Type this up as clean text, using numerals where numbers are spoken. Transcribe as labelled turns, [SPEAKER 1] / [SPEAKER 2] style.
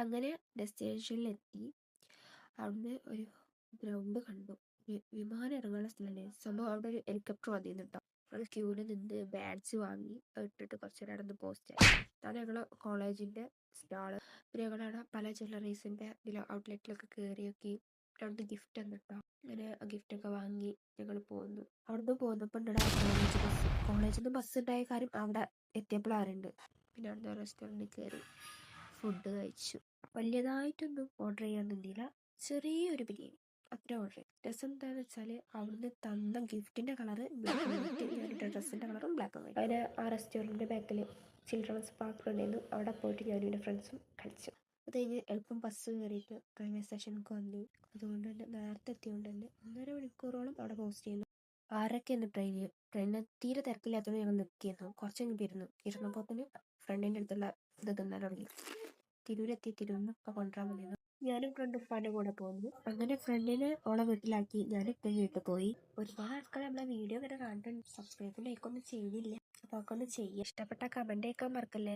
[SPEAKER 1] അങ്ങനെ ഡെസ്റ്റിനേഷനിലെത്തി. അവിടുന്ന് ഒരു ഗ്രൗണ്ട് കണ്ടു. വിമാനം ഇറങ്ങാനുള്ള സ്ഥലമുണ്ടായിരുന്നു. സംഭവം അവിടെ ഒരു ഹെലികോപ്റ്റർ വന്നിരുന്നു കേട്ടോ. ഞങ്ങൾ ക്യൂവിൽ നിന്ന് ബാഡ്ജ് വാങ്ങി ഇട്ടിട്ട് കുറച്ച് നേരം നടന്ന് പോസ്റ്റ് ആയി. അതാണ് ഞങ്ങൾ കോളേജിൻ്റെ സ്റ്റാള്. പിന്നെ ഞങ്ങളവിടെ പല ജ്വല്ലറീസിൻ്റെ ഔട്ട്ലെറ്റിലൊക്കെ കയറിയൊക്കെ 2 ഗിഫ്റ്റ് എന്നിട്ടോ. അങ്ങനെ ആ ഗിഫ്റ്റൊക്കെ വാങ്ങി ഞങ്ങൾ പോന്നു. അവിടുന്ന് പോന്നപ്പോൾ കോളേജിൽ നിന്ന് ബസ് ഉണ്ടായ കാര്യം അവിടെ എത്തിയപ്പോഴാറുണ്ട്. പിന്നെ അവിടുന്ന് റെസ്റ്റോറൻറ്റിൽ കയറി ഫുഡ് കഴിച്ചു. വലിയതായിട്ടൊന്നും ഓർഡർ ചെയ്യാൻ നിന്നില്ല. ചെറിയൊരു ബിരിയാണി അത്ര ഓർഡർ ചെയ്തു. രസം എന്താണെന്ന് വെച്ചാൽ അവിടുന്ന് തന്ന ഗിഫ്റ്റിൻ്റെ കളറ് ബ്ലാക്ക് ആൻഡ് വൈറ്റ്, ഞാനിട്ട ഡ്രസ്സിൻ്റെ കളറും ബ്ലാക്ക് ആൻഡ് വൈറ്റ്. അതിന് ആ റെസ്റ്റോറൻറ്റിൻ്റെ ബാക്കിൽ ചിൽഡ്രൻസ് പാർക്ക് ഉണ്ടായിരുന്നു. അവിടെ പോയിട്ട് ഞാനും എൻ്റെ ഫ്രണ്ട്സും കളിച്ചു. അത് കഴിഞ്ഞ് എളുപ്പം ബസ് കയറിയിട്ട് റെയിൽവേ സ്റ്റേഷനിലേക്ക് വന്നു. അതുകൊണ്ട് തന്നെ നേരത്തെ എത്തിയതുകൊണ്ട് തന്നെ 1.5 മണിക്കൂറോളം അവിടെ പോസ്റ്റ് ചെയ്യുന്നു. 6:00 ട്രെയിനിന് തീരെ തിരക്കില്ലാത്തതുകൊണ്ട് ഞങ്ങൾ നിൽക്കിയിരുന്നു. കുറച്ച് കഴിഞ്ഞിരുന്നു. ഇരുന്നപ്പോൾ തന്നെ ഫ്രണ്ടിൻ്റെ അടുത്തുള്ള ഇത് തിന്നാൻ തുടങ്ങി. തിരൂരെത്തി. തിരൂരിനൊക്കെ കൊണ്ടുവരാൻ വന്നിരുന്നു. ഞാനും ഫ്രണ്ടും ഉപ്പാൻ്റെ കൂടെ പോകുന്നു. അങ്ങനെ ഫ്രണ്ടിനെ ഓളെ വീട്ടിലാക്കി ഞാൻ ഇപ്പം വീട്ടിൽ പോയി. ഒരുപാട് ആൾക്കാർ നമ്മളെ വീഡിയോ ഇങ്ങനെ കണ്ടിട്ടുണ്ട്. സബ്സ്ക്രൈബും ലൈക്കൊന്നും ചെയ്യുന്നില്ല. അപ്പോൾ അതൊക്കെ ഒന്ന് ചെയ്യുക. ഇഷ്ടപ്പെട്ട കമൻ്റ് അയക്കാൻ മറക്കല്ലേ.